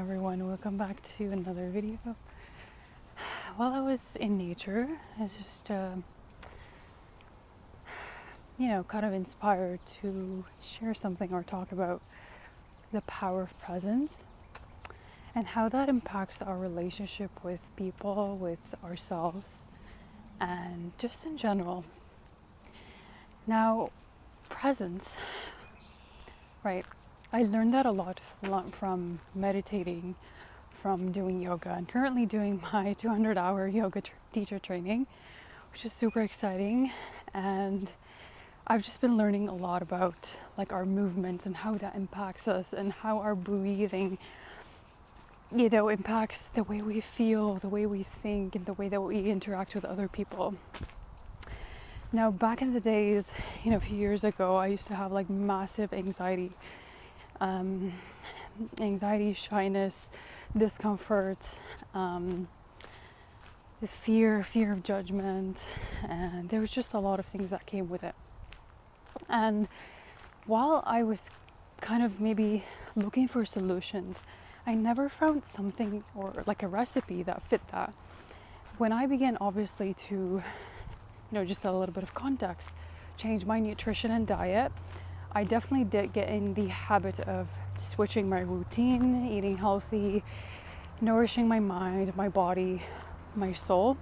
Everyone, welcome back to another video. While I was in nature, I was just kind of inspired to share something or talk about the power of presence and how that impacts our relationship with people, with ourselves, and just in general. Now, presence, right? I learned that a lot from meditating, from doing yoga, and currently doing my 200-hour yoga teacher training, which is super exciting. And I've just been learning a lot about like our movements and how that impacts us, and how our breathing, impacts the way we feel, the way we think, and the way that we interact with other people. Now, back in the days, a few years ago, I used to have like massive anxiety, shyness, discomfort, the fear of judgment, and there was just a lot of things that came with it. And while I was kind of maybe looking for solutions, I never found something or like a recipe that fit that. When I began obviously to, just a little bit of context, change my nutrition and diet, I definitely did get in the habit of switching my routine, eating healthy, nourishing my mind, my body, my soul.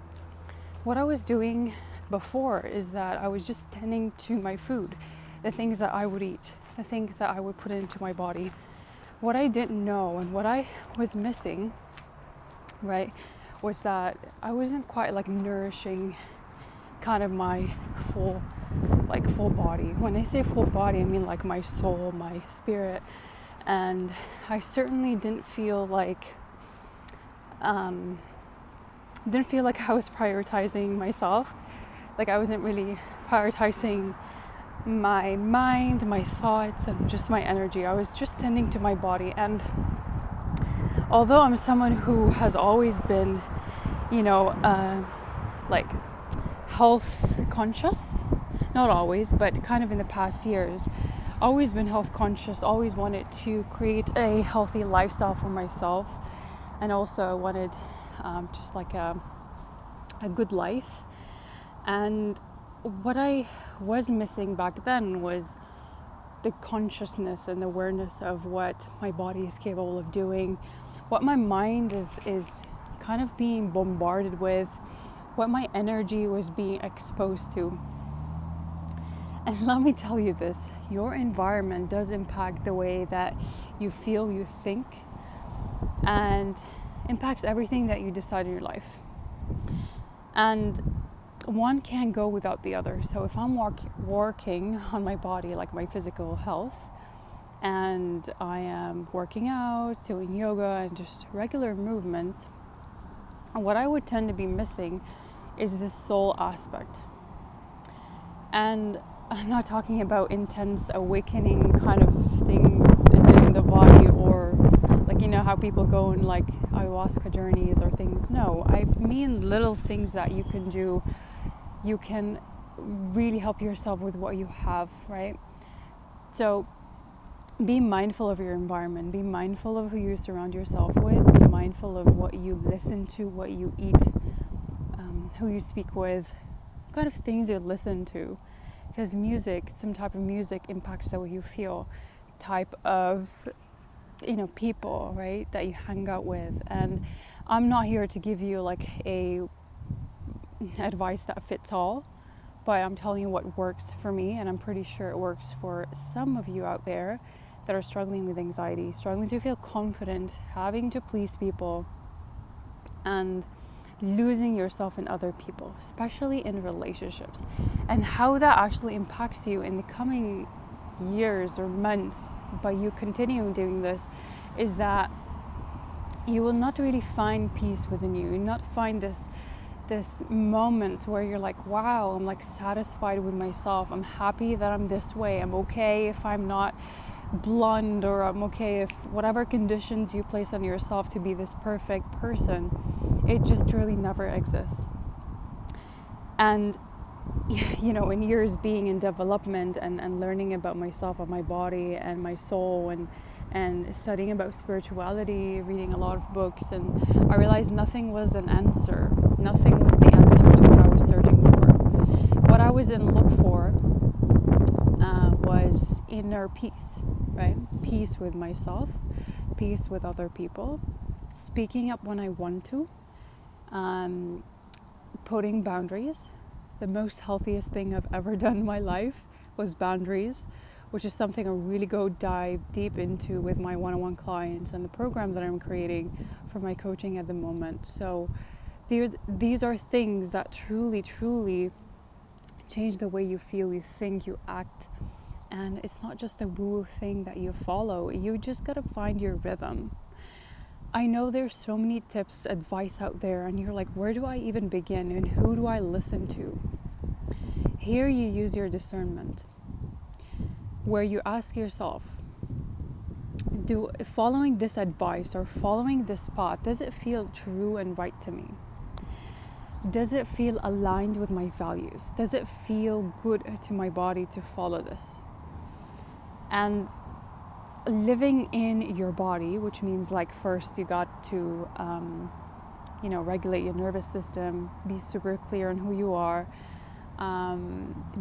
What I was doing before is that I was just tending to my food, the things that I would eat, the things that I would put into my body. What I didn't know and what I was missing, right, was that I wasn't quite like nourishing kind of my full body. When I say full body, I mean like my soul, my spirit. And I certainly didn't feel like I was prioritizing myself. Like I wasn't really prioritizing my mind, my thoughts, and just my energy. I was just tending to my body. And although I'm someone who has always been, like health conscious, not always, but kind of in the past years, always been health conscious, always wanted to create a healthy lifestyle for myself, and also wanted just like a good life. And what I was missing back then was the consciousness and awareness of what my body is capable of doing, what my mind is kind of being bombarded with, what my energy was being exposed to. And let me tell you this, your environment does impact the way that you feel, you think, and impacts everything that you decide in your life. And one can't go without the other. So if I'm working on my body, like my physical health, and I am working out, doing yoga, and just regular movements, what I would tend to be missing is this soul aspect. And I'm not talking about intense awakening kind of things in the body, or like, how people go on like ayahuasca journeys or things. No, I mean little things that you can do. You can really help yourself with what you have, right? So be mindful of your environment. Be mindful of who you surround yourself with. Be mindful of what you listen to, what you eat, who you speak with, what kind of things you listen to. Because music, some type of music impacts the way you feel, type of, people, right, that you hang out with. And I'm not here to give you like a advice that fits all, but I'm telling you what works for me, and I'm pretty sure it works for some of you out there that are struggling with anxiety, struggling to feel confident, having to please people, and losing yourself in other people, especially in relationships, and how that actually impacts you in the coming years or months by you continuing doing this is that you will not really find peace within you. You'll not find this moment where you're like, wow, I'm like satisfied with myself. I'm happy that I'm this way. I'm okay if I'm not blunt, or I'm okay if whatever conditions you place on yourself to be this perfect person, it just really never exists. And in years being in development and learning about myself and my body and my soul and and studying about spirituality, reading a lot of books, and I realized nothing was an answer. Nothing was the answer to what I was searching for. What I was in look for was inner peace, right? Peace with myself, peace with other people, speaking up when I want to, putting boundaries. The most healthiest thing I've ever done in my life was boundaries, which is something I really go dive deep into with my one-on-one clients and the program that I'm creating for my coaching at the moment. So these are things that truly, truly change the way you feel, you think, you act. And it's not just a woo thing that you follow. You just gotta find your rhythm. I know there's so many tips, advice out there, and you're like, where do I even begin and who do I listen to? Here you use your discernment, where you ask yourself, following this advice or following this path, does it feel true and right to me? Does it feel aligned with my values? Does it feel good to my body to follow this? And living in your body, which means like first you got to, regulate your nervous system, be super clear on who you are.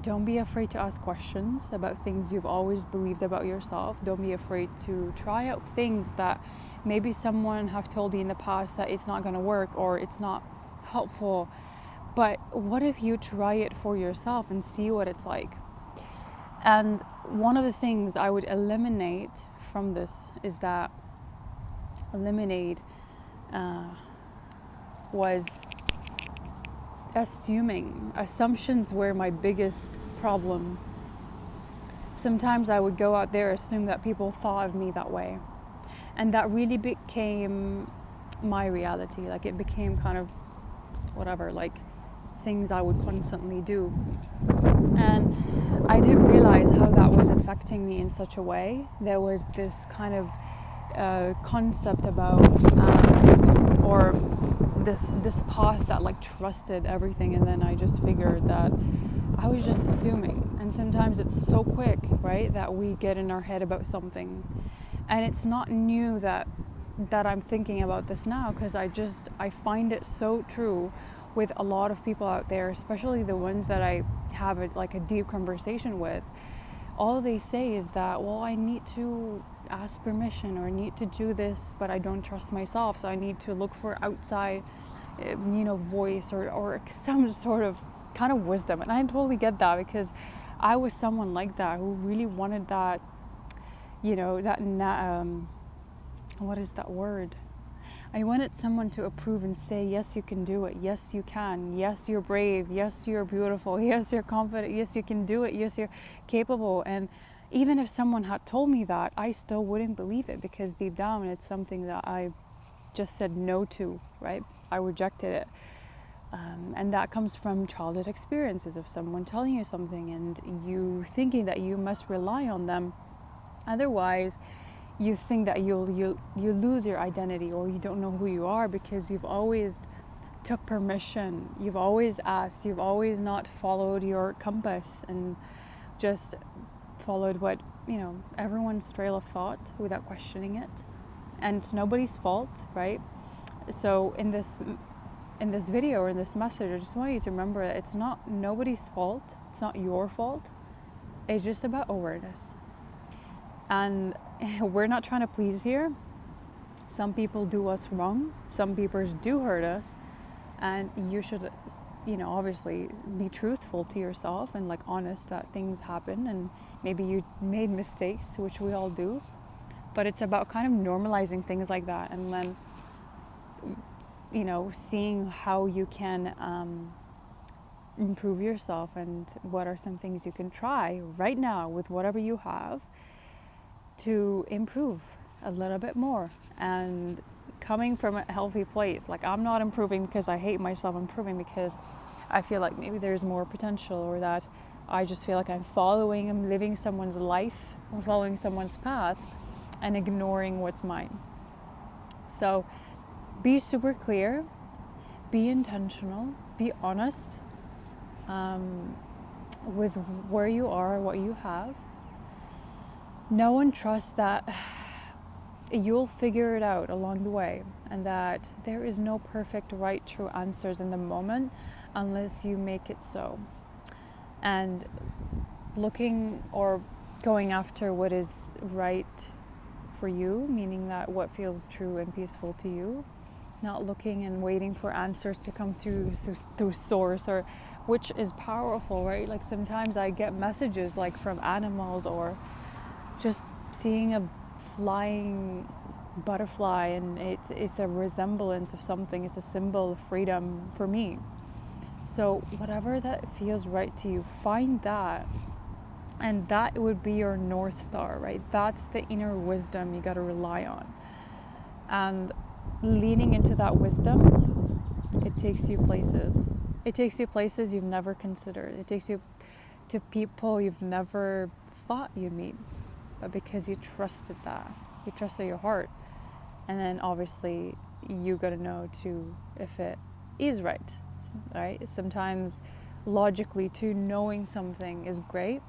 Don't be afraid to ask questions about things you've always believed about yourself. Don't be afraid to try out things that maybe someone have told you in the past that it's not going to work or it's not helpful. But what if you try it for yourself and see what it's like? And one of the things I would eliminate from this is that was assuming. Assumptions were my biggest problem. Sometimes I would go out there, assume that people thought of me that way. And that really became my reality. Like it became kind of whatever, like things I would constantly do. And I didn't realize how that was affecting me in such a way. There was this kind of concept about, or this path that like trusted everything, and then I just figured that I was just assuming. And sometimes it's so quick, right, that we get in our head about something, and it's not new that I'm thinking about this now, because I find it so true with a lot of people out there, especially the ones that I have a deep conversation with. All they say is that, well, I need to ask permission or I need to do this, but I don't trust myself, so I need to look for outside, voice or some sort of kind of wisdom. And I totally get that, because I was someone like that who really wanted that, what is that word? I wanted someone to approve and say, yes, you can do it. Yes, you can. Yes, you're brave. Yes, you're beautiful. Yes, you're confident. Yes, you can do it. Yes, you're capable. And even if someone had told me that, I still wouldn't believe it, because deep down it's something that I just said no to, right? I rejected it. And that comes from childhood experiences of someone telling you something and you thinking that you must rely on them. Otherwise, you think that you lose your identity, or you don't know who you are, because you've always took permission, you've always asked, you've always not followed your compass and just followed what, everyone's trail of thought without questioning it. And it's nobody's fault, right? So in this video or in this message, I just want you to remember that it's not nobody's fault, it's not your fault, it's just about awareness. And we're not trying to please here. Some people do us wrong. Some people do hurt us. And you should, obviously be truthful to yourself and honest that things happen. And maybe you made mistakes, which we all do. But it's about kind of normalizing things like that. And then, seeing how you can improve yourself and what are some things you can try right now with whatever you have to improve a little bit more. And coming from a healthy place, I'm not improving because I hate myself, I'm improving because I feel like maybe there's more potential, or that I just feel like I'm living someone's life, I'm following someone's path and ignoring what's mine. So be super clear, be intentional, be honest with where you are, what you have. No one trusts that you'll figure it out along the way, and that there is no perfect, right, true answers in the moment unless you make it so. And looking or going after what is right for you, meaning that what feels true and peaceful to you, not looking and waiting for answers to come through source, or which is powerful, right? Like sometimes I get messages like from animals, or just seeing a flying butterfly, and it's a resemblance of something. It's a symbol of freedom for me. So whatever that feels right to you, find that, and that would be your North Star, right? That's the inner wisdom you got to rely on. And leaning into that wisdom, it takes you places. It takes you places you've never considered. It takes you to people you've never thought you'd meet, but because you trusted that, you trusted your heart. And then obviously you got to know too if it is right, right? Sometimes logically too, knowing something is great,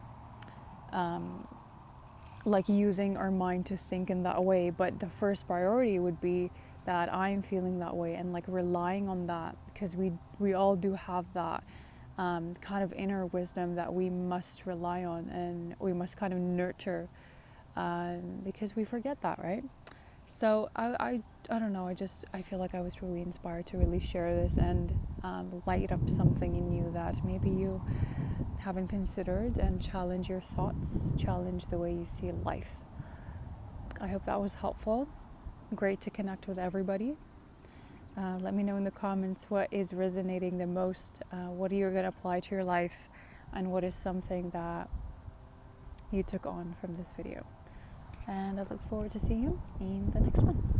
like using our mind to think in that way, but the first priority would be that I'm feeling that way, and like relying on that, because we all do have that kind of inner wisdom that we must rely on, and we must kind of nurture, because we forget that, right? So I don't know, I feel like I was really inspired to really share this and light up something in you that maybe you haven't considered, and challenge your thoughts, challenge the way you see life. I hope that was helpful. Great to connect with everybody. Let me know in the comments what is resonating the most, what are you going to apply to your life, and what is something that you took on from this video. And I look forward to seeing you in the next one.